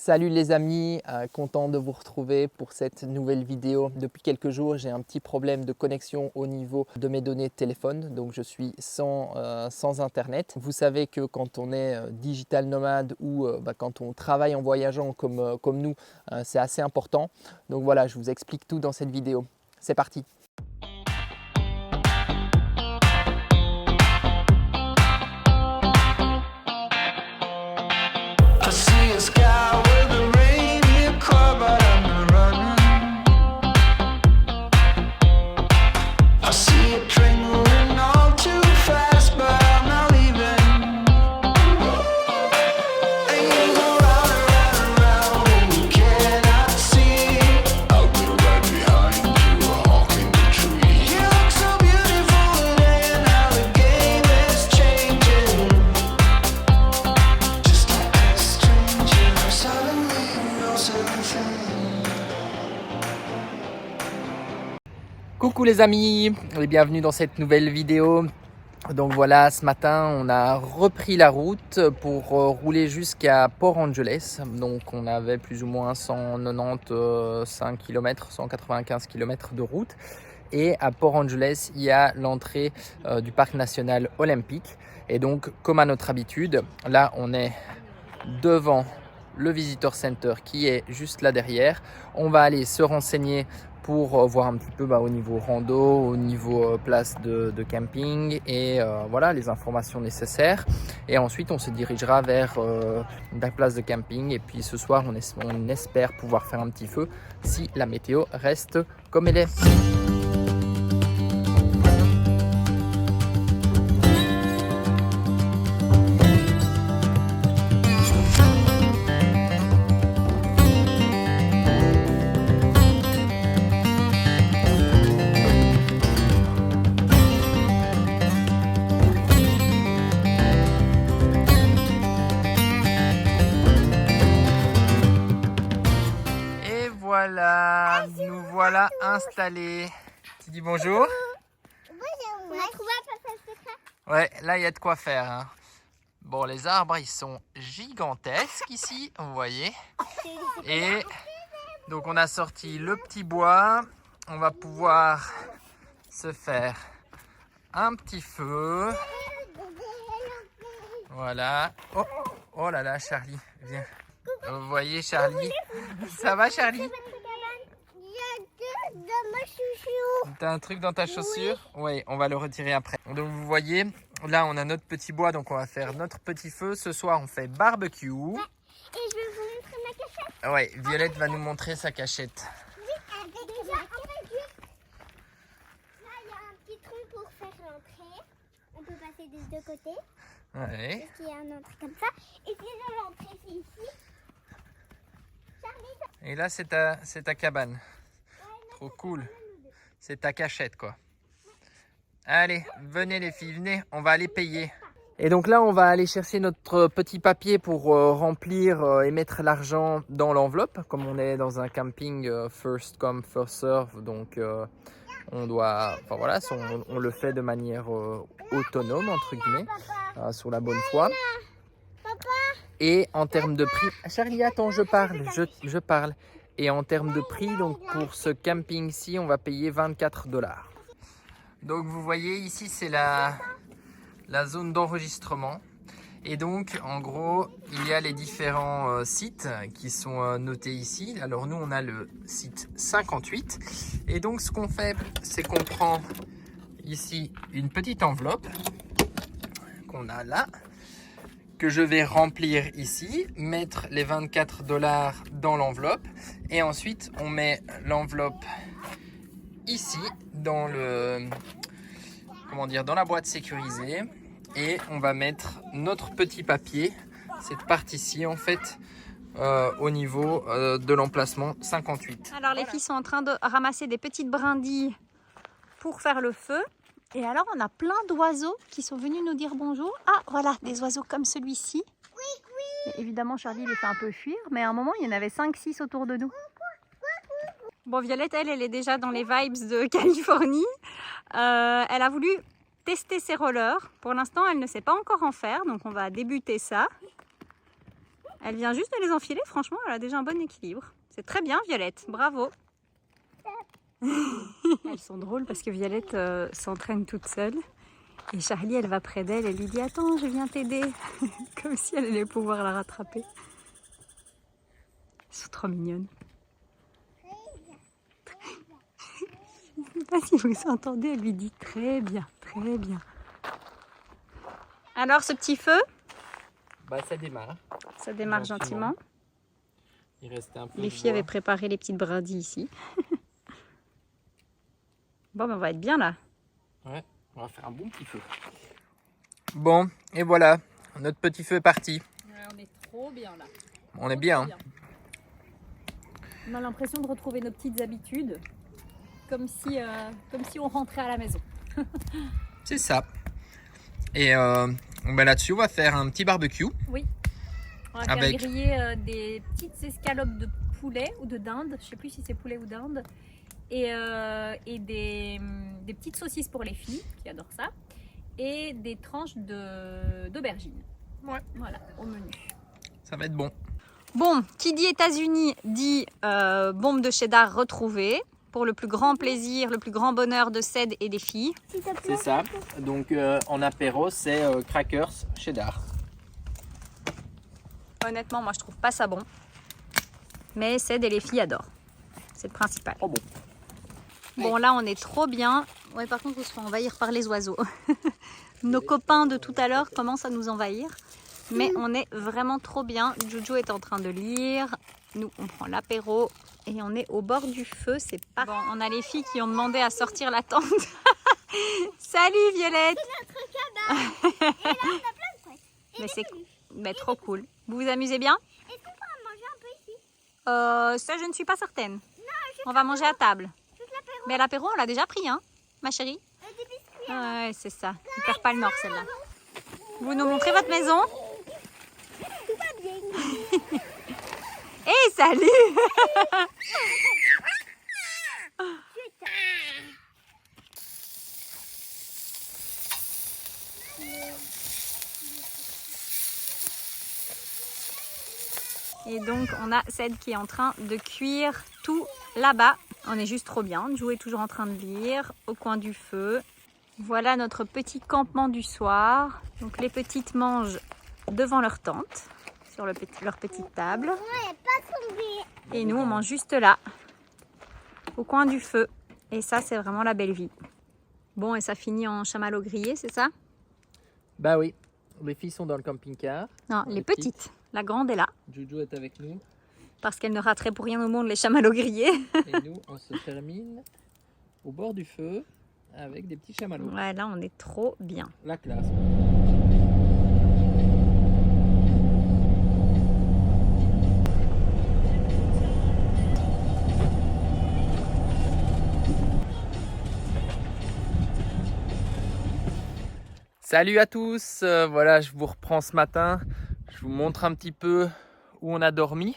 Salut les amis, content de vous retrouver pour cette nouvelle vidéo. Depuis quelques jours, j'ai un petit problème de connexion au niveau de mes données de téléphone, donc je suis sans internet. Vous savez que quand on est digital nomade ou quand on travaille en voyageant comme nous, c'est assez important. Donc voilà, je vous explique tout dans cette vidéo. C'est parti! Coucou les amis et bienvenue dans cette nouvelle vidéo. Donc voilà, ce matin on a repris la route pour rouler jusqu'à Port Angeles. Donc on avait plus ou moins 195 km, 195 km de route. Et à Port Angeles, il y a l'entrée du parc national olympique. Et donc comme à notre habitude, là on est devant le Visitor Center qui est juste là derrière. On va aller se renseigner pour voir un petit peu au niveau rando, au niveau place de camping et voilà les informations nécessaires. Et ensuite on se dirigera vers la place de camping et puis ce soir on espère pouvoir faire un petit feu si la météo reste comme elle est. Voilà, nous voilà installés. Tu dis bonjour? On a trouvé un passage secret. Ouais, là il y a de quoi faire. Hein. Bon, les arbres ils sont gigantesques ici, vous voyez. Et donc on a sorti le petit bois. On va pouvoir se faire un petit feu. Voilà. Oh, oh là là, Charlie, viens. Vous voyez Charlie? Ça va Charlie? Il y a que dans ma chouchou. T'as un truc dans ta chaussure? Oui, on va le retirer après. Donc vous voyez, là on a notre petit bois, donc on va faire notre petit feu. Ce soir on fait barbecue. Et je vais vous montrer ma cachette. Ouais, Violette va nous montrer sa cachette. Déjà, en fait, là il y a un petit tronc pour faire l'entrée. On peut passer des deux côtés. Ouais. Parce qu'il y a un entrée comme ça. Et sinon l'entrée c'est ici. Et là c'est ta cabane. Trop cool. C'est ta cachette quoi. Allez, venez les filles, venez, on va aller payer. Et donc là, on va aller chercher notre petit papier pour remplir et mettre l'argent dans l'enveloppe. Comme on est dans un camping first come, first serve, donc on doit, enfin voilà, on le fait de manière autonome, entre guillemets, sur la bonne foi. Et en termes de prix, Charlie, attends, je parle. Et en termes de prix, donc pour ce camping-ci, on va payer 24 $. Donc vous voyez ici c'est la zone d'enregistrement et donc en gros il y a les différents sites qui sont notés ici. Alors nous on a le site 58 et donc ce qu'on fait c'est qu'on prend ici une petite enveloppe qu'on a là, que je vais remplir ici, mettre les 24 $ dans l'enveloppe et ensuite on met l'enveloppe ici dans dans la boîte sécurisée et on va mettre notre petit papier, cette partie-ci en fait, au niveau de l'emplacement 58. Alors les filles sont en train de ramasser des petites brindilles pour faire le feu. Et alors on a plein d'oiseaux qui sont venus nous dire bonjour. Ah voilà, des oiseaux comme celui-ci. Et évidemment Charlie les fait un peu fuir, mais à un moment il y en avait 5-6 autour de nous. Bon, Violette, elle est déjà dans les vibes de Californie. Elle a voulu tester ses rollers. Pour l'instant, elle ne sait pas encore en faire, donc on va débuter ça. Elle vient juste de les enfiler, franchement, elle a déjà un bon équilibre. C'est très bien, Violette, bravo. Elles sont drôles parce que Violette s'entraîne toute seule. Et Charlie, elle va près d'elle, elle lui dit « Attends, je viens t'aider ». Comme si elle allait pouvoir la rattraper. Elles sont trop mignonnes. Je ne sais pas si vous entendez, elle lui dit « Très bien, très bien ». Alors, ce petit feu, Bah ça démarre. ça démarre gentiment. Il restait un peu Les filles avaient préparé les petites brindilles ici. Bon, ben, on va être bien là. Ouais, on va faire un bon petit feu. Bon, et voilà, notre petit feu est parti. Ouais, on est trop bien là. On est bien. On a l'impression de retrouver nos petites habitudes, comme si on rentrait à la maison. C'est ça. Et ben là-dessus, on va faire un petit barbecue. Oui. On va faire griller des petites escalopes de poulet ou de dinde. Je ne sais plus si c'est poulet ou dinde. Et des petites saucisses pour les filles qui adorent ça. Et des tranches d'aubergines. Ouais. Voilà, au menu. Ça va être bon. Bon, qui dit États-Unis dit bombe de cheddar retrouvée. Pour le plus grand plaisir, le plus grand bonheur de Ced et des filles. C'est ça. Donc en apéro, c'est crackers cheddar. Honnêtement, moi je trouve pas ça bon. Mais Ced et les filles adorent. C'est le principal. Oh bon. Bon, là on est trop bien. Ouais, par contre, on se fait envahir par les oiseaux. Nos copains de tout à l'heure commencent à nous envahir. Mais on est vraiment trop bien. Jojo est en train de lire. Nous, on prend l'apéro. Et on est au bord du feu, c'est pas... Bon, on a les filles qui ont demandé à sortir la tente. Salut Violette. C'est notre cabane. Et là, on a plein de couettes. Mais c'est trop cool. Vous vous amusez bien? Est-ce qu'on peut manger un peu ici? Ça, je ne suis pas certaine. On va manger à table. Mais à l'apéro, on l'a déjà pris, hein, ma chérie? Des biscuits. Ouais, c'est ça. Tu perds pas le nord, celle-là. Vous nous montrez votre maison? Tout va bien. Hé, salut. Et donc on a Ced qui est en train de cuire tout là-bas. On est juste trop bien. Jou est toujours en train de lire au coin du feu. Voilà notre petit campement du soir. Donc les petites mangent devant leur tente, sur leur petite table. Et nous on mange juste là, au coin du feu. Et ça c'est vraiment la belle vie. Bon, et ça finit en chamallow grillé, c'est ça? Bah oui, les filles sont dans le camping-car. Non, les petites. La grande est là. Jojo est avec nous. Parce qu'elle ne raterait pour rien au monde les chamallows grillés. Et nous, on se termine au bord du feu avec des petits chamallows. Ouais, là on est trop bien. La classe. Salut à tous, voilà, je vous reprends ce matin, je vous montre un petit peu où on a dormi.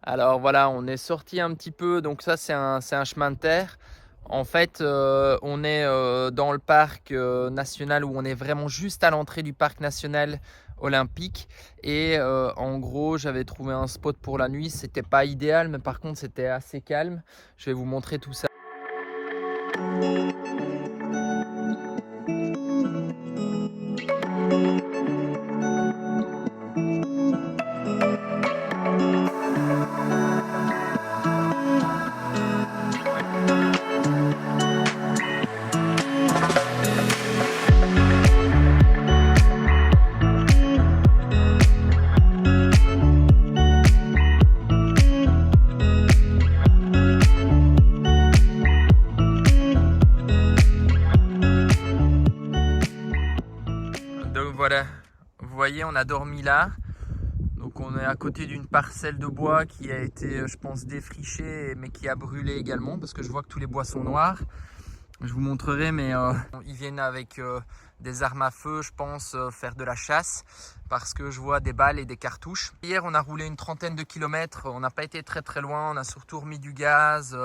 Alors voilà, on est sorti un petit peu, donc ça c'est un chemin de terre. En fait, on est dans le parc national où on est vraiment juste à l'entrée du parc national olympique. Et en gros, j'avais trouvé un spot pour la nuit, c'était pas idéal, mais par contre c'était assez calme. Je vais vous montrer tout ça. Donc voilà, vous voyez, on a dormi là. Donc on est à côté d'une parcelle de bois qui a été, je pense, défrichée, mais qui a brûlé également, parce que je vois que tous les bois sont noirs. Je vous montrerai, mais ils viennent avec des armes à feu, je pense, faire de la chasse, parce que je vois des balles et des cartouches. Hier, on a roulé une trentaine de kilomètres, on n'a pas été très très loin, on a surtout remis du gaz,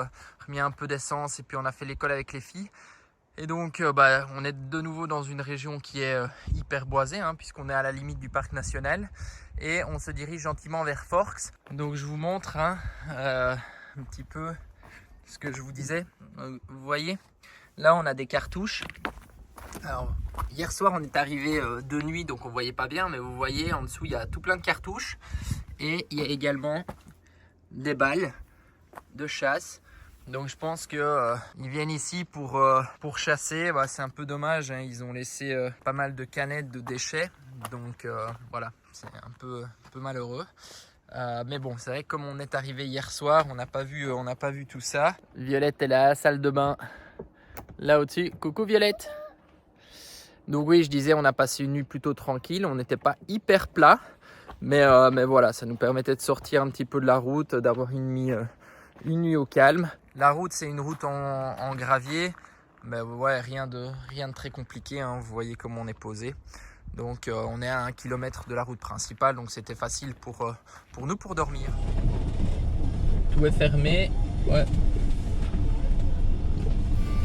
remis un peu d'essence, et puis on a fait l'école avec les filles. Et donc on est de nouveau dans une région qui est hyper boisée, hein, puisqu'on est à la limite du parc national. Et on se dirige gentiment vers Forks. Donc je vous montre un petit peu ce que je vous disais. Vous voyez, là on a des cartouches. Alors, hier soir on est arrivé de nuit, donc on voyait pas bien, mais vous voyez en dessous il y a tout plein de cartouches. Et il y a également des balles de chasse. Donc je pense que ils viennent ici pour chasser. C'est un peu dommage, hein. Ils ont laissé pas mal de canettes de déchets. Donc voilà, c'est un peu malheureux. Mais bon, c'est vrai que comme on est arrivé hier soir, on n'a pas vu tout ça. Violette est à la salle de bain, là au-dessus. Coucou Violette. Donc oui, je disais, on a passé une nuit plutôt tranquille. On n'était pas hyper plat. Mais voilà, ça nous permettait de sortir un petit peu de la route, d'avoir une nuit au calme. La route, c'est une route en gravier, mais ouais, rien de très compliqué, hein. Vous voyez comment on est posé. Donc on est à 1 km de la route principale, donc c'était facile pour nous pour dormir. Tout est fermé, ouais.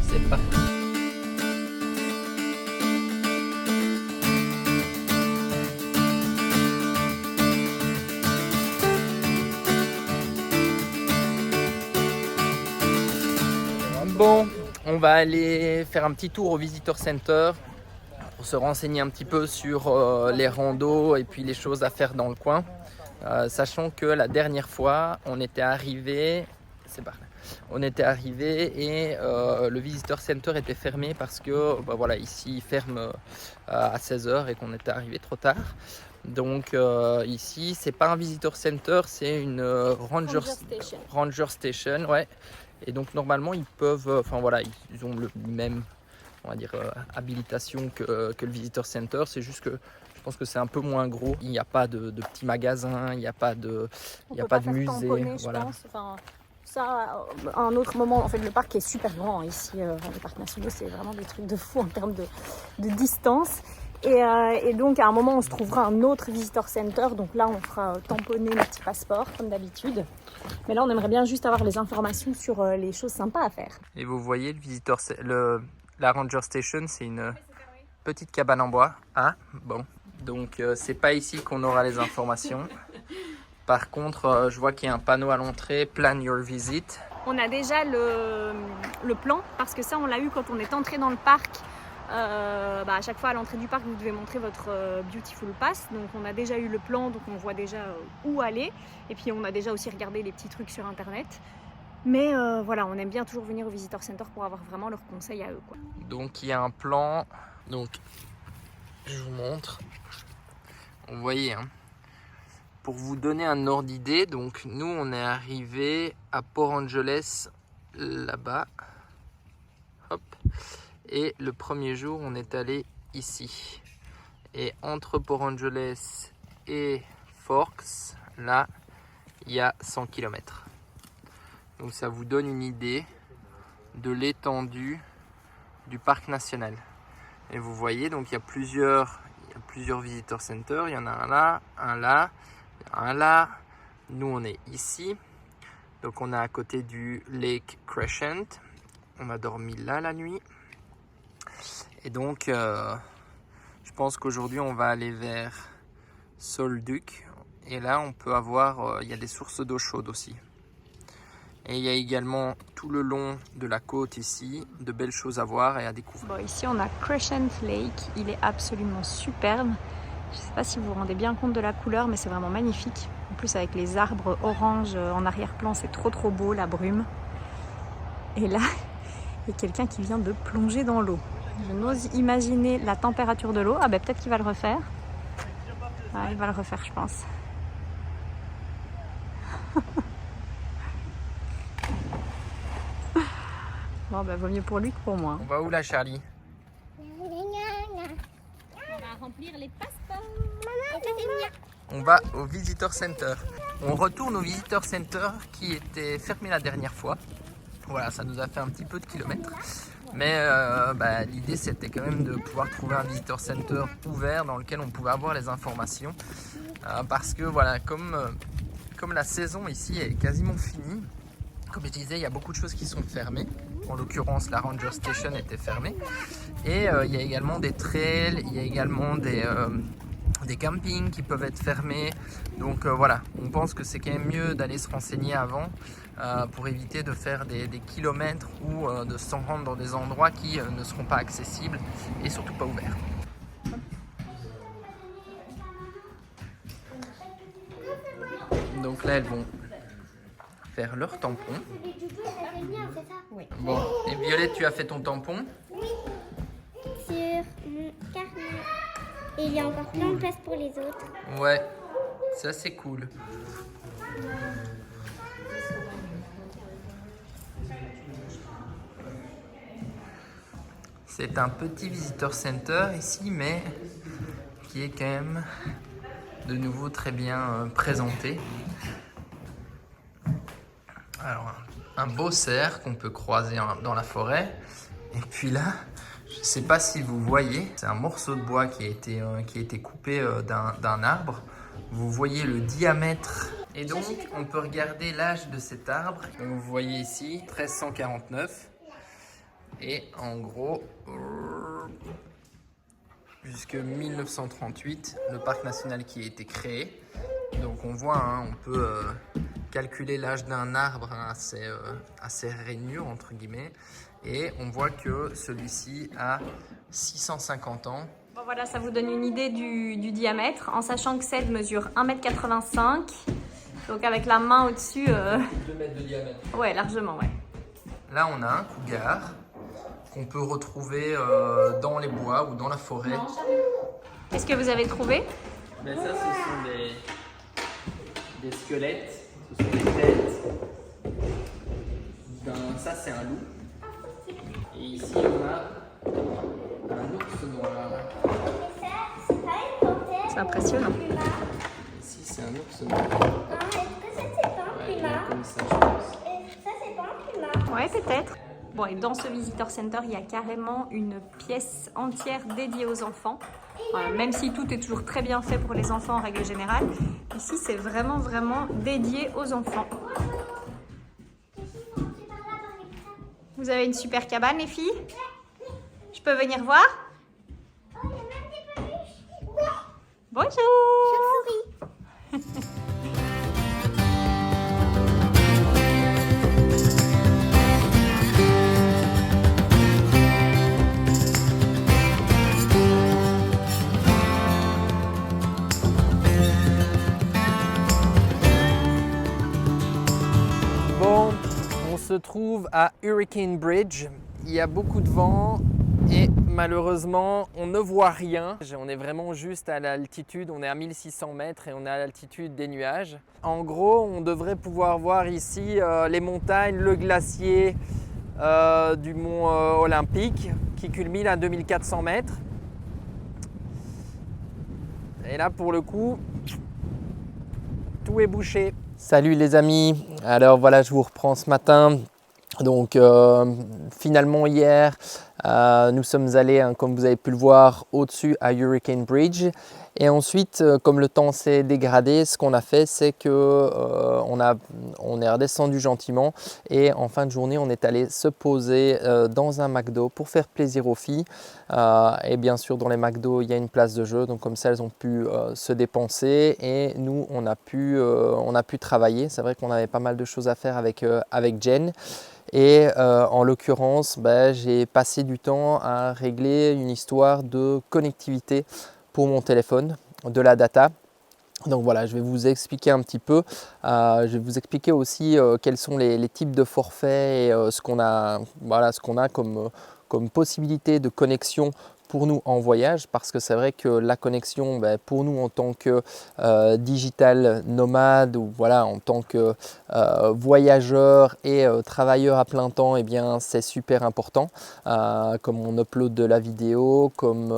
C'est parti. Bon, on va aller faire un petit tour au Visitor Center pour se renseigner un petit peu sur les randos et puis les choses à faire dans le coin. Sachant que la dernière fois, on était arrivé et le Visitor Center était fermé parce que voilà, ici il ferme à 16h et qu'on était arrivé trop tard. Donc ici, c'est pas un Visitor Center, c'est une Ranger Station, ouais. Et donc normalement ils peuvent, ils ont le même, on va dire, habilitation que le Visitor Center. C'est juste que je pense que c'est un peu moins gros. Il n'y a pas de petits magasins, il n'y a pas de musée. Voilà. Je pense. Enfin, ça, à un autre moment, en fait, le parc est super grand ici. Les parcs nationaux, c'est vraiment des trucs de fou en termes de distance. Et donc, à un moment, on se trouvera un autre Visitor Center. Donc là, on fera tamponner nos petits passeports, comme d'habitude. Mais là, on aimerait bien juste avoir les informations sur les choses sympas à faire. Et vous voyez, la Ranger Station, c'est une petite cabane en bois. Ah, bon. Donc, c'est pas ici qu'on aura les informations. Par contre, je vois qu'il y a un panneau à l'entrée, Plan Your Visit. On a déjà le plan, parce que ça, on l'a eu quand on est entré dans le parc. À chaque fois à l'entrée du parc, vous devez montrer votre Beautiful Pass. Donc on a déjà eu le plan, donc on voit déjà où aller. Et puis on a déjà aussi regardé les petits trucs sur internet. Mais voilà, on aime bien toujours venir au Visitor Center pour avoir vraiment leurs conseils à eux, quoi. Donc il y a un plan. Donc je vous montre. Vous voyez, hein. Pour vous donner un ordre d'idée, donc nous on est arrivé à Port Angeles là-bas. Hop. Et le premier jour, on est allé ici. Et entre Port Angeles et Forks, là, il y a 100 km. Donc ça vous donne une idée de l'étendue du parc national. Et vous voyez, donc il y a plusieurs visitor centers. Il y en a un là, un là. Nous, on est ici. Donc on est à côté du Lake Crescent. On a dormi là la nuit. Et donc, je pense qu'aujourd'hui, on va aller vers Solduc. Et là, on peut avoir, il y a des sources d'eau chaude aussi. Et il y a également tout le long de la côte ici, de belles choses à voir et à découvrir. Bon, ici, on a Crescent Lake. Il est absolument superbe. Je ne sais pas si vous vous rendez bien compte de la couleur, mais c'est vraiment magnifique. En plus, avec les arbres orange en arrière-plan, c'est trop beau, la brume. Et là, il y a quelqu'un qui vient de plonger dans l'eau. Je n'ose imaginer la température de l'eau. Ah ben peut-être qu'il va le refaire. Ah, il va le refaire, je pense. Bon ben vaut mieux pour lui que pour moi. On va où là, Charlie? On va remplir les passeports. On va au Visitor Center. On retourne au Visitor Center qui était fermé la dernière fois. Voilà, ça nous a fait un petit peu de kilomètres. Mais l'idée c'était quand même de pouvoir trouver un Visitor Center ouvert dans lequel on pouvait avoir les informations. Parce que voilà, comme la saison ici est quasiment finie, Comme je disais, il y a beaucoup de choses qui sont fermées. En l'occurrence, la Ranger Station était fermée. Et il y a également des trails, il y a également des campings qui peuvent être fermés. Donc voilà, on pense que c'est quand même mieux d'aller se renseigner avant pour éviter de faire des kilomètres ou de s'en rendre dans des endroits qui ne seront pas accessibles et surtout pas ouverts. Donc là, elles vont faire leur tampon. Bon, et Violette, tu as fait ton tampon? Oui, sur mon carnet. Et il y a encore plein de place pour les autres. Ouais, ça c'est cool. C'est un petit visitor center ici, mais qui est quand même de nouveau très bien présenté. Alors, un beau cerf qu'on peut croiser dans la forêt. Et puis là, je ne sais pas si vous voyez, c'est un morceau de bois qui a été coupé d'un arbre. Vous voyez le diamètre. Et donc, on peut regarder l'âge de cet arbre. Donc, vous voyez ici, 1349. Et en gros, jusque 1938, le parc national qui a été créé. Donc on voit, hein, on peut calculer l'âge d'un arbre assez rainure, entre guillemets. Et on voit que celui-ci a 650 ans. Bon, voilà, ça vous donne une idée du diamètre, en sachant que celle mesure 1,85 m. Donc avec la main au-dessus... 2 mètres de diamètre. Ouais, largement, ouais. Là, on a un cougar qu'on peut retrouver dans les bois ou dans la forêt. Qu'est-ce que vous avez trouvé? Mais ça, ce sont des squelettes, ce sont des têtes. Ça, c'est un loup. Et ici, on a un ours noir. C'est pas une panthère. C'est impressionnant. Ici, c'est un ours noir. Est-ce que ça, c'est pas un Ouais, il puma? est comme ça, je pense. Ça, c'est pas un puma? Ouais, peut-être. Bon, et dans ce visitor center, il y a carrément une pièce entière dédiée aux enfants. Même si tout est toujours très bien fait pour les enfants en règle générale, ici c'est vraiment dédié aux enfants. Vous avez une super cabane, les filles? Je peux venir voir? Oh, il y a même des peluches. Bonjour! Chauve-souris. Bon, on se trouve à Hurricane Bridge. Il y a beaucoup de vent et malheureusement, on ne voit rien. On est vraiment juste à l'altitude, on est à 1600 mètres et on est à l'altitude des nuages. En gros, on devrait pouvoir voir ici les montagnes, le glacier du mont Olympique qui culmine à 2400 mètres. Et là, pour le coup, tout est bouché. Salut les amis, alors voilà, je vous reprends ce matin. Donc finalement hier, nous sommes allés, hein, comme vous avez pu le voir, au-dessus à Hurricane Bridge. Et ensuite, comme le temps s'est dégradé, ce qu'on a fait, c'est que on est redescendu gentiment et en fin de journée, on est allé se poser dans un McDo pour faire plaisir aux filles. Et bien sûr, dans les McDo, il y a une place de jeu, donc comme ça, elles ont pu se dépenser et nous, on a pu travailler. C'est vrai qu'on avait pas mal de choses à faire avec Jen. Et en l'occurrence, j'ai passé du temps à régler une histoire de connectivité pour mon téléphone, de la data. Donc voilà, je vais vous expliquer un petit peu. Je vais vous expliquer aussi quels sont les types de forfaits et ce qu'on a comme possibilité de connexion pour nous en voyage, parce que c'est vrai que la connexion, pour nous en tant que digital nomade ou voilà, en tant que voyageur et travailleur à plein temps, eh bien c'est super important. Comme on upload de la vidéo, comme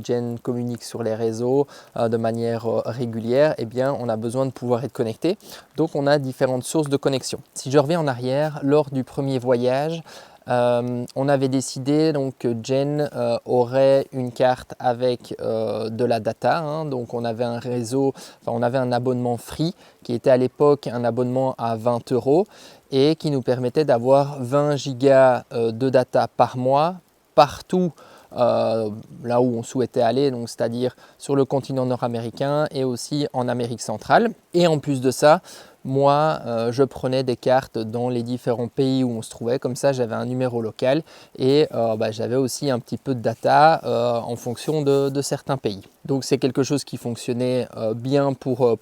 Jen communique sur les réseaux de manière régulière, eh bien on a besoin de pouvoir être connecté. Donc on a différentes sources de connexion. Si je reviens en arrière, lors du premier voyage, on avait décidé donc, que Jen aurait une carte avec de la data, hein, donc on avait un réseau, on avait un abonnement free qui était à l'époque un abonnement à 20 € et qui nous permettait d'avoir 20 gigas de data par mois partout là où on souhaitait aller, donc c'est-à-dire sur le continent nord-américain et aussi en Amérique centrale. Et en plus de ça, moi, je prenais des cartes dans les différents pays où on se trouvait, comme ça j'avais un numéro local et j'avais aussi un petit peu de data en fonction de certains pays. Donc c'est quelque chose qui fonctionnait bien pour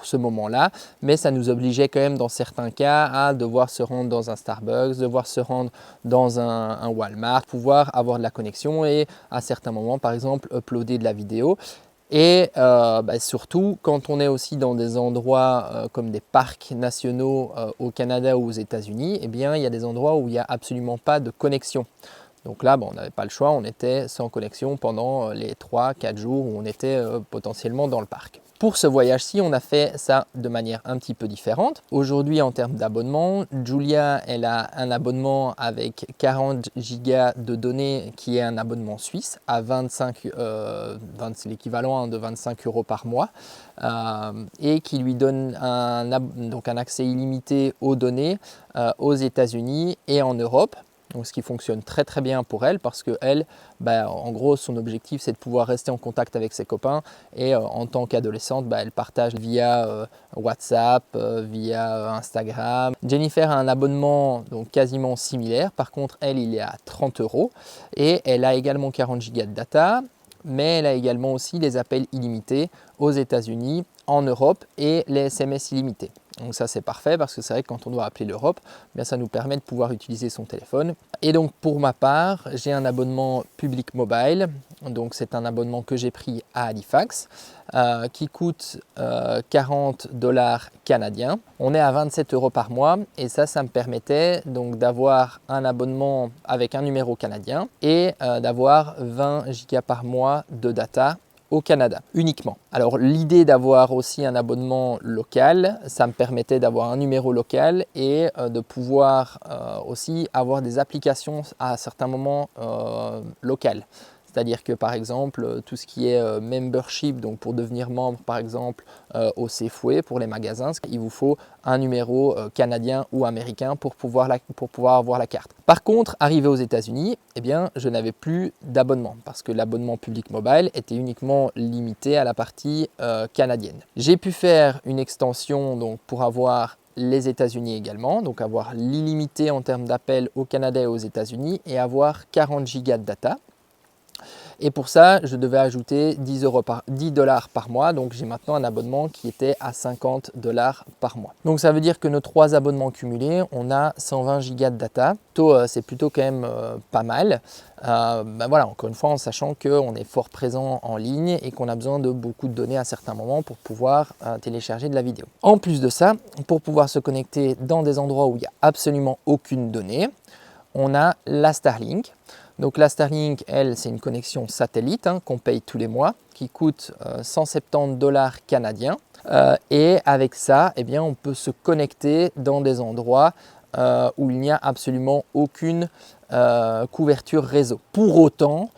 ce moment-là, mais ça nous obligeait quand même dans certains cas à devoir se rendre dans un Starbucks, devoir se rendre dans un Walmart, pouvoir avoir de la connexion et à certains moments par exemple uploader de la vidéo. Et surtout quand on est aussi dans des endroits comme des parcs nationaux au Canada ou aux États-Unis, eh bien il y a des endroits où il n'y a absolument pas de connexion. Donc là, on n'avait pas le choix, on était sans connexion pendant les 3-4 jours où on était potentiellement dans le parc. Pour ce voyage-ci, on a fait ça de manière un petit peu différente. Aujourd'hui, en termes d'abonnement, Julia, elle a un abonnement avec 40 gigas de données qui est un abonnement suisse à c'est l'équivalent de 25 € par mois et qui lui donne donc un accès illimité aux données aux États-Unis et en Europe. Donc, ce qui fonctionne très très bien pour elle parce que elle, en gros, son objectif c'est de pouvoir rester en contact avec ses copains et en tant qu'adolescente, elle partage via WhatsApp, via Instagram. Jennifer a un abonnement donc quasiment similaire, par contre elle, il est à 30 € et elle a également 40 gigas de data, mais elle a également aussi les appels illimités aux États-Unis, en Europe et les SMS illimités. Donc ça c'est parfait parce que c'est vrai que quand on doit appeler l'Europe, ça nous permet de pouvoir utiliser son téléphone. Et donc pour ma part, j'ai un abonnement Public Mobile, donc c'est un abonnement que j'ai pris à Halifax qui coûte 40 $ canadiens. On est à 27 € par mois et ça me permettait donc d'avoir un abonnement avec un numéro canadien et d'avoir 20 gigas par mois de data au Canada uniquement. Alors l'idée d'avoir aussi un abonnement local, ça me permettait d'avoir un numéro local et de pouvoir aussi avoir des applications à certains moments locales. C'est-à-dire que par exemple, tout ce qui est membership, donc pour devenir membre par exemple au Safeway pour les magasins, il vous faut un numéro canadien ou américain pour pouvoir avoir la carte. Par contre, arrivé aux États-Unis, je n'avais plus d'abonnement parce que l'abonnement Public Mobile était uniquement limité à la partie canadienne. J'ai pu faire une extension donc, pour avoir les États-Unis également, donc avoir l'illimité en termes d'appels au Canada et aux États-Unis et avoir 40 gigas de data. Et pour ça, je devais ajouter 10 $ par mois. Donc, j'ai maintenant un abonnement qui était à 50 $ par mois. Donc, ça veut dire que nos 3 abonnements cumulés, on a 120 gigas de data. C'est plutôt quand même pas mal. Voilà, encore une fois, en sachant qu'on est fort présent en ligne et qu'on a besoin de beaucoup de données à certains moments pour pouvoir télécharger de la vidéo. En plus de ça, pour pouvoir se connecter dans des endroits où il n'y a absolument aucune donnée, on a la Starlink. Donc la Starlink, elle, c'est une connexion satellite qu'on paye tous les mois, qui coûte 170 $ canadiens. Et avec ça, on peut se connecter dans des endroits où il n'y a absolument aucune couverture réseau. Pour autant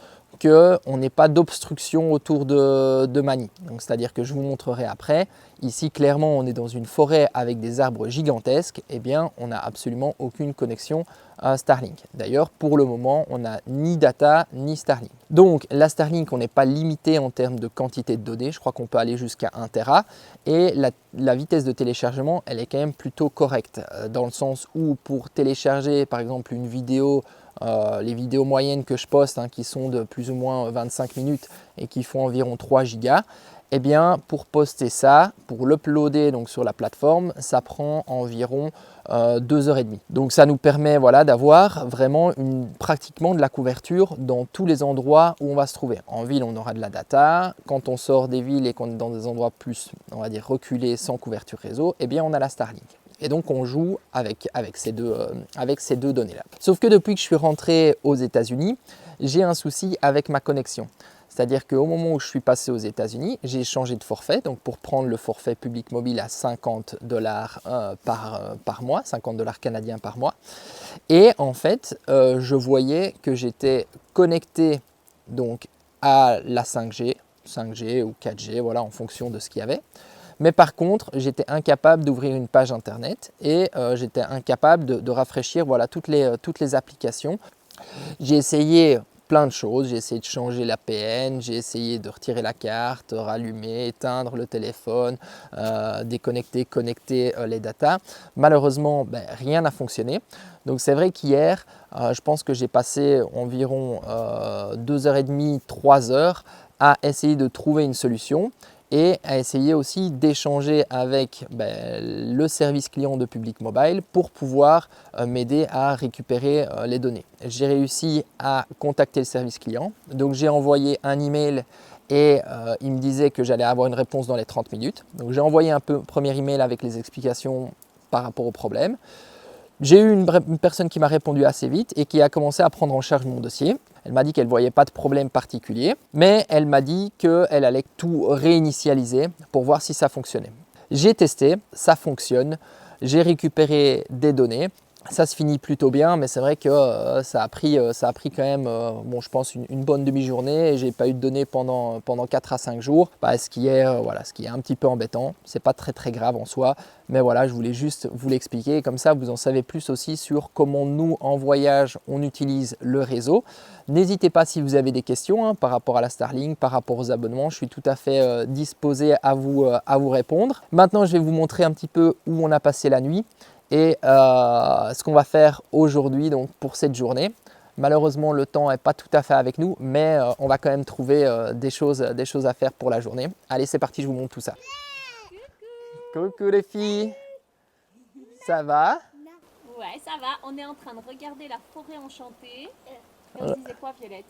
qu'on n'ait pas d'obstruction autour de Manny. C'est-à-dire que je vous montrerai après. Ici, clairement, on est dans une forêt avec des arbres gigantesques. On n'a absolument aucune connexion Starlink. D'ailleurs, pour le moment, on n'a ni data ni Starlink. Donc, la Starlink, on n'est pas limité en termes de quantité de données. Je crois qu'on peut aller jusqu'à 1 Tera. Et la vitesse de téléchargement, elle est quand même plutôt correcte. Dans le sens où pour télécharger, par exemple, une vidéo, les vidéos moyennes que je poste, qui sont de plus ou moins 25 minutes et qui font environ 3 gigas, pour poster ça, pour l'uploader donc sur la plateforme, ça prend environ 2h30. Donc ça nous permet d'avoir vraiment pratiquement de la couverture dans tous les endroits où on va se trouver. En ville, on aura de la data. Quand on sort des villes et qu'on est dans des endroits plus, on va dire, reculés, sans couverture réseau, on a la Starlink. Et donc on joue avec ces deux données-là. Sauf que depuis que je suis rentré aux États-Unis, j'ai un souci avec ma connexion. C'est-à-dire qu'au moment où je suis passé aux États-Unis, j'ai changé de forfait. Donc pour prendre le forfait public mobile à $50 par mois, $50 canadiens par mois. Et en fait, je voyais que j'étais connecté donc à la 5G ou 4G, voilà, en fonction de ce qu'il y avait. Mais par contre, j'étais incapable d'ouvrir une page internet et j'étais incapable de rafraîchir voilà, toutes les applications. J'ai essayé plein de choses, j'ai essayé de changer l'APN, j'ai essayé de retirer la carte, rallumer, éteindre le téléphone, déconnecter, connecter les datas. Malheureusement, rien n'a fonctionné. Donc c'est vrai qu'hier, je pense que j'ai passé environ 2h30, 3h à essayer de trouver une solution et à essayer aussi d'échanger avec le service client de Public Mobile pour pouvoir m'aider à récupérer les données. J'ai réussi à contacter le service client, donc j'ai envoyé un email et il me disait que j'allais avoir une réponse dans les 30 minutes. Donc j'ai envoyé un premier email avec les explications par rapport au problème. J'ai eu une personne qui m'a répondu assez vite et qui a commencé à prendre en charge mon dossier. Elle m'a dit qu'elle ne voyait pas de problème particulier, mais elle m'a dit qu'elle allait tout réinitialiser pour voir si ça fonctionnait. J'ai testé, ça fonctionne, j'ai récupéré des données. Ça se finit plutôt bien, mais c'est vrai que ça a pris quand même, je pense une bonne demi-journée et j'ai pas eu de données pendant 4 à 5 jours, ce qui est un petit peu embêtant. C'est pas très grave en soi, mais voilà, je voulais juste vous l'expliquer. Comme ça, vous en savez plus aussi sur comment nous, en voyage, on utilise le réseau. N'hésitez pas si vous avez des questions par rapport à la Starlink, par rapport aux abonnements. Je suis tout à fait disposé à vous répondre. Maintenant, je vais vous montrer un petit peu où on a passé la nuit. Et ce qu'on va faire aujourd'hui donc pour cette journée. Malheureusement, le temps n'est pas tout à fait avec nous, mais on va quand même trouver des choses à faire pour la journée. Allez, c'est parti, je vous montre tout ça. Coucou les filles, ça va? Ouais, ça va. On est en train de regarder la forêt enchantée. Et on se disait quoi, Violette?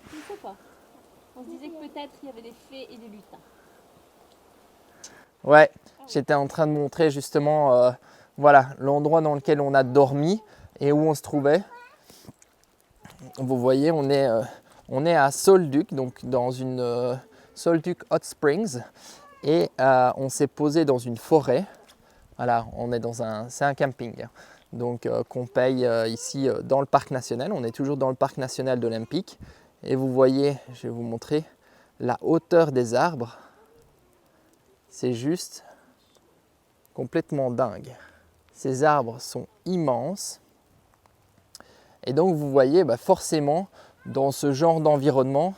Je ne sais pas. On se disait que peut-être il y avait des fées et des lutins. Ouais, j'étais en train de montrer justement l'endroit dans lequel on a dormi et où on se trouvait. Vous voyez, on est à Solduc, donc dans une Solduc Hot Springs et on s'est posé dans une forêt. Voilà, c'est un camping donc qu'on paye ici dans le parc national. On est toujours dans le parc national d'Olympique et vous voyez, je vais vous montrer la hauteur des arbres. C'est juste complètement dingue. Ces arbres sont immenses. Et donc vous voyez forcément dans ce genre d'environnement,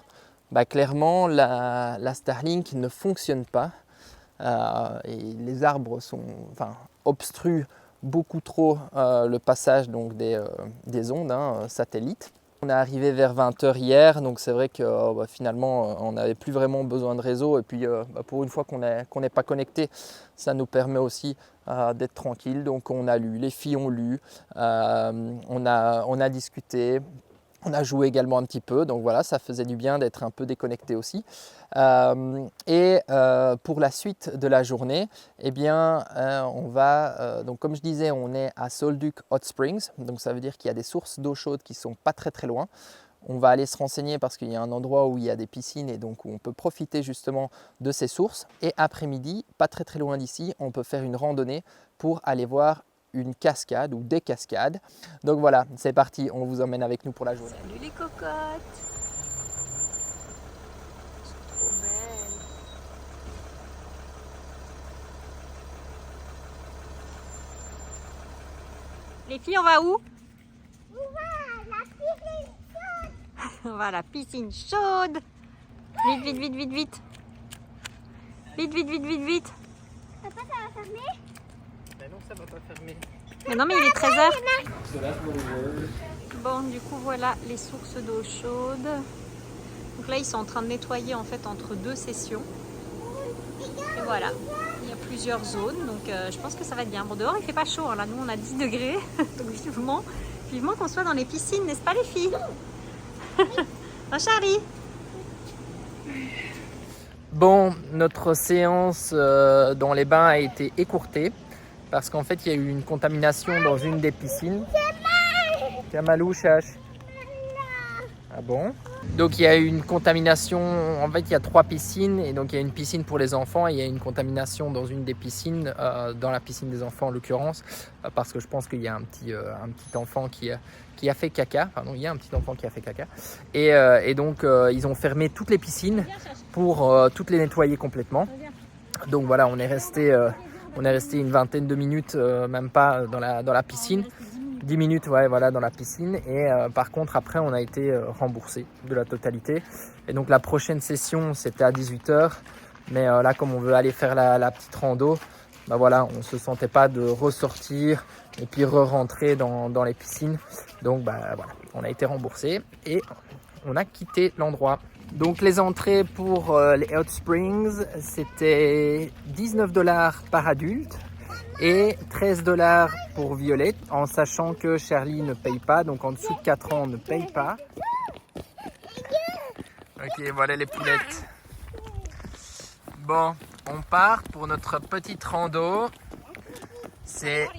clairement la Starlink ne fonctionne pas. Et les arbres obstruent beaucoup trop le passage donc, des ondes satellites. On est arrivé vers 20h hier, donc c'est vrai que finalement on n'avait plus vraiment besoin de réseau et puis pour une fois qu'on n'est pas connecté, ça nous permet aussi d'être tranquille. Donc on a lu, les filles ont lu, on a discuté, on a joué également un petit peu, donc voilà, ça faisait du bien d'être un peu déconnecté aussi. Et pour la suite de la journée, eh bien, on va, donc comme je disais, on est à Solduc Hot Springs, donc ça veut dire qu'il y a des sources d'eau chaude qui sont pas très loin. On va aller se renseigner parce qu'il y a un endroit où il y a des piscines et donc où on peut profiter justement de ces sources. Et après-midi, pas très loin d'ici, on peut faire une randonnée pour aller voir une cascade ou des cascades. Donc voilà, c'est parti, on vous emmène avec nous pour la journée. Salut les cocottes! Trop belle! Les filles, on va où? On va à la piscine chaude. Vite, vite, vite, vite, vite. Vite, vite, vite, vite, vite. Papa, ça va fermer? Mais non, ça va pas fermer. Mais non, mais il est 13h. Bon, du coup, voilà les sources d'eau chaude. Donc là, ils sont en train de nettoyer en fait entre deux sessions. Et voilà, il y a plusieurs zones. Donc je pense que ça va être bien. Bon, dehors, il fait pas chaud. Là, nous, on a 10 degrés. Donc vivement qu'on soit dans les piscines, n'est-ce pas les filles? Oh, Charlie. Bon, notre séance dans les bains a été écourtée parce qu'en fait il y a eu une contamination dans une des piscines. T'as mal où, Chache? Ah bon? Donc il y a une contamination, en fait il y a 3 piscines et donc il y a une piscine pour les enfants et il y a une contamination dans une des piscines, dans la piscine des enfants en l'occurrence, parce que je pense qu'il y a un petit enfant qui a fait caca, pardon, il y a un petit enfant qui a fait caca et donc ils ont fermé toutes les piscines pour toutes les nettoyer complètement. Donc voilà, on est resté une vingtaine de minutes, même pas dans la piscine. 10 minutes ouais, voilà, dans la piscine et par contre après on a été remboursé de la totalité et donc la prochaine session c'était à 18h mais là comme on veut aller faire la petite rando, bah voilà, on se sentait pas de ressortir et puis re-rentrer dans les piscines, donc bah voilà, on a été remboursé et on a quitté l'endroit. Donc les entrées pour les Hot Springs c'était 19$ par adulte et 13$ pour Violette, en sachant que Charlie ne paye pas, donc en dessous de 4 ans on ne paye pas. Ok, voilà les poulettes. Bon, on part pour notre petite rando. C'est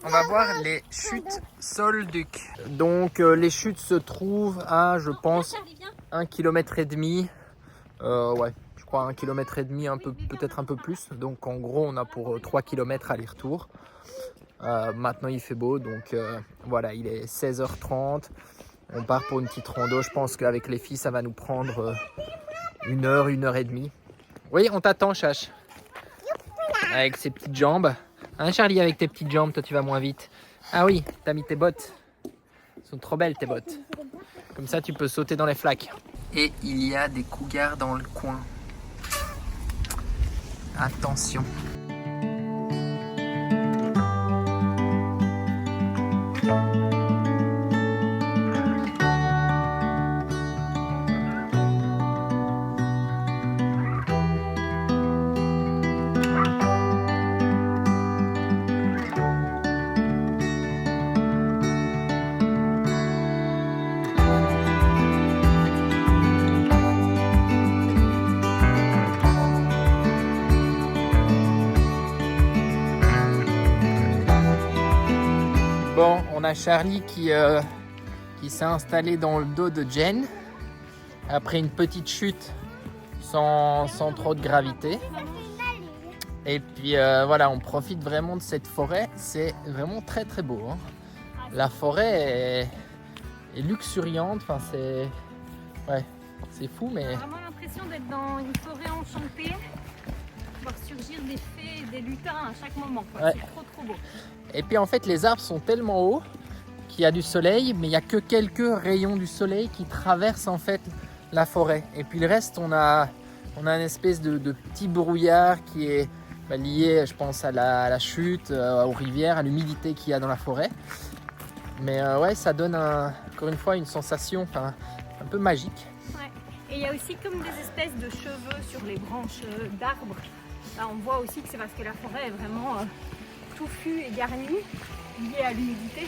on va voir les chutes Solduc. Donc les chutes se trouvent à, je pense, 1,5 km. Ouais. Je crois 1,5 km, peut-être un peu plus. Donc en gros on a pour 3 km aller-retour. Maintenant il fait beau, donc voilà, il est 16h30. On part pour une petite rando. Je pense qu'avec les filles ça va nous prendre 1 heure, 1 heure et demie. Oui, on t'attend Chache. Avec ses petites jambes. Hein Charlie, avec tes petites jambes, toi tu vas moins vite. Ah oui, t'as mis tes bottes. Elles sont trop belles tes bottes. Comme ça tu peux sauter dans les flaques. Et il y a des cougars dans le coin. Attention. Bon, on a Charlie qui s'est installé dans le dos de Jen après une petite chute sans trop de gravité. Et puis voilà, on profite vraiment de cette forêt. C'est vraiment très très beau. Hein. La forêt est luxuriante. Enfin, c'est fou, mais... J'ai vraiment l'impression d'être dans une forêt enchantée. Voir surgir des fées et des lutins à chaque moment. Ouais. C'est trop beau. Et puis en fait les arbres sont tellement hauts qu'il y a du soleil, mais il n'y a que quelques rayons du soleil qui traversent en fait la forêt. Et puis le reste, on a une espèce de petit brouillard qui est lié, je pense, à la chute, aux rivières, à l'humidité qu'il y a dans la forêt. Mais ouais, ça donne encore une fois une sensation un peu magique. Ouais. Et il y a aussi comme des espèces de cheveux sur les branches d'arbres. Là, on voit aussi que c'est parce que la forêt est vraiment touffue et garnie, liée à l'humidité.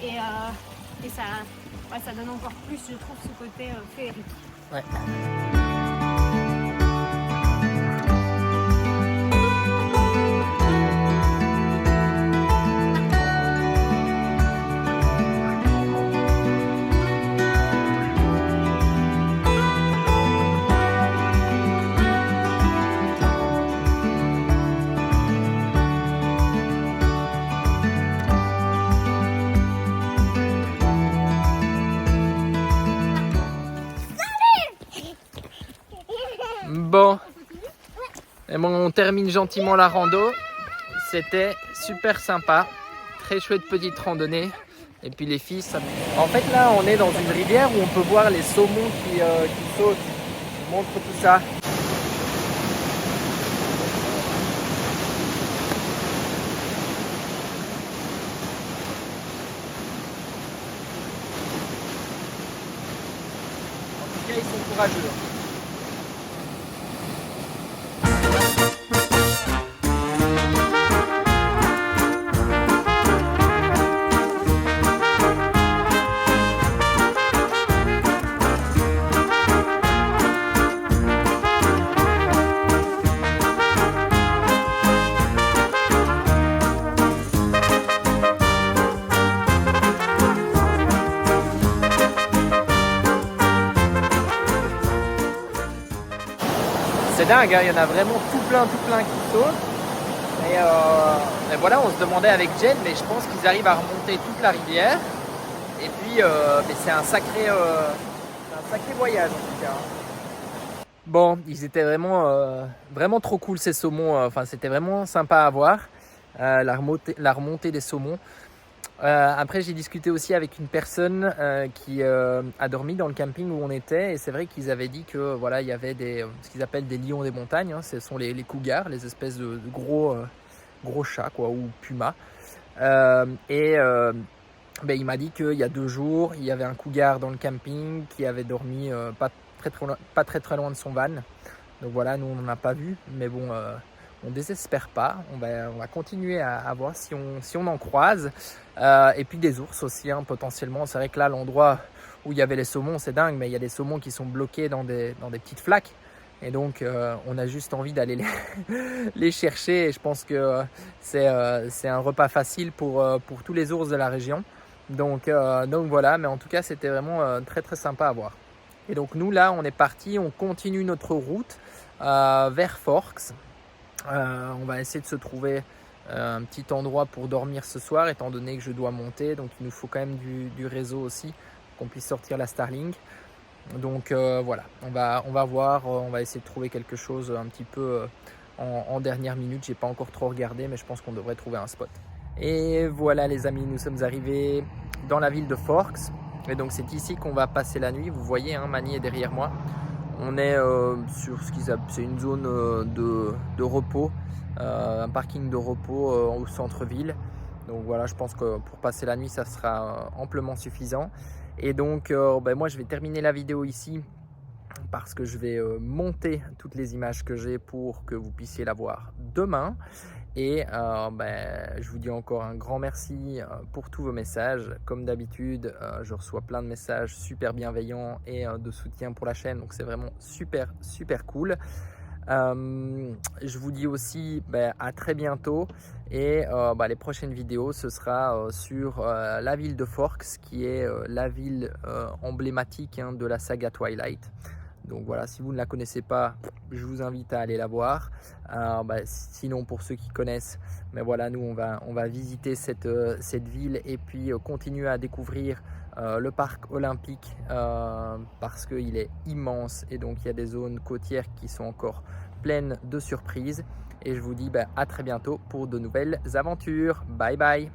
Et ça donne encore plus, je trouve, ce côté féerique. Ouais. Bon, et bon, on termine gentiment la rando. C'était super sympa, très chouette petite randonnée. Et puis les filles, en fait là on est dans une rivière où on peut voir les saumons qui sautent. Je vous montre tout ça. En tout cas ils sont courageux. dingue, hein, il y en a vraiment tout plein qui sautent. Et voilà, on se demandait avec Jen, mais je pense qu'ils arrivent à remonter toute la rivière. Et puis, mais c'est un sacré voyage en tout cas. Bon, ils étaient vraiment trop cool ces saumons. Enfin, c'était vraiment sympa à voir, la remontée des saumons. Après, j'ai discuté aussi avec une personne qui a dormi dans le camping où on était, et c'est vrai qu'ils avaient dit que voilà, il y avait ce qu'ils appellent des lions des montagnes. Hein, ce sont les cougars, les espèces de gros chats quoi, ou pumas. Ben, il m'a dit qu'il y a 2 jours, il y avait un cougar dans le camping qui avait dormi pas très loin de son van. Donc voilà, nous on n'en a pas vu, mais bon, on désespère pas. On va continuer à voir si on en croise. Et puis des ours aussi, hein, potentiellement. C'est vrai que là, l'endroit où il y avait les saumons, c'est dingue, mais il y a des saumons qui sont bloqués dans des petites flaques. Et donc, on a juste envie d'aller les chercher. Et je pense que c'est un repas facile pour tous les ours de la région. Donc voilà, mais en tout cas, c'était vraiment très sympa à voir. Et donc nous, là, on est parti, on continue notre route vers Forks. On va essayer de se trouver un petit endroit pour dormir ce soir, étant donné que je dois monter. Donc il nous faut quand même du réseau aussi, qu'on puisse sortir la Starlink. Donc voilà, on va voir, on va essayer de trouver quelque chose un petit peu en dernière minute. J'ai pas encore trop regardé, mais je pense qu'on devrait trouver un spot. Et voilà les amis, nous sommes arrivés dans la ville de Forks. Et donc c'est ici qu'on va passer la nuit. Vous voyez, hein, Mani est derrière moi. On est sur c'est une zone de repos, un parking de repos au centre-ville. Donc voilà, je pense que pour passer la nuit, ça sera amplement suffisant. Et donc moi je vais terminer la vidéo ici parce que je vais monter toutes les images que j'ai pour que vous puissiez la voir demain. Et je vous dis encore un grand merci pour tous vos messages. Comme d'habitude, je reçois plein de messages super bienveillants et de soutien pour la chaîne. Donc c'est vraiment super cool. Je vous dis aussi à très bientôt. Et les prochaines vidéos, ce sera sur la ville de Forks, qui est la ville emblématique, hein, de la saga Twilight. Donc voilà, si vous ne la connaissez pas, je vous invite à aller la voir. Sinon, pour ceux qui connaissent, mais voilà, nous on va visiter cette ville et puis continuer à découvrir le parc olympique parce qu'il est immense et donc il y a des zones côtières qui sont encore pleines de surprises. Et je vous dis à très bientôt pour de nouvelles aventures. Bye bye.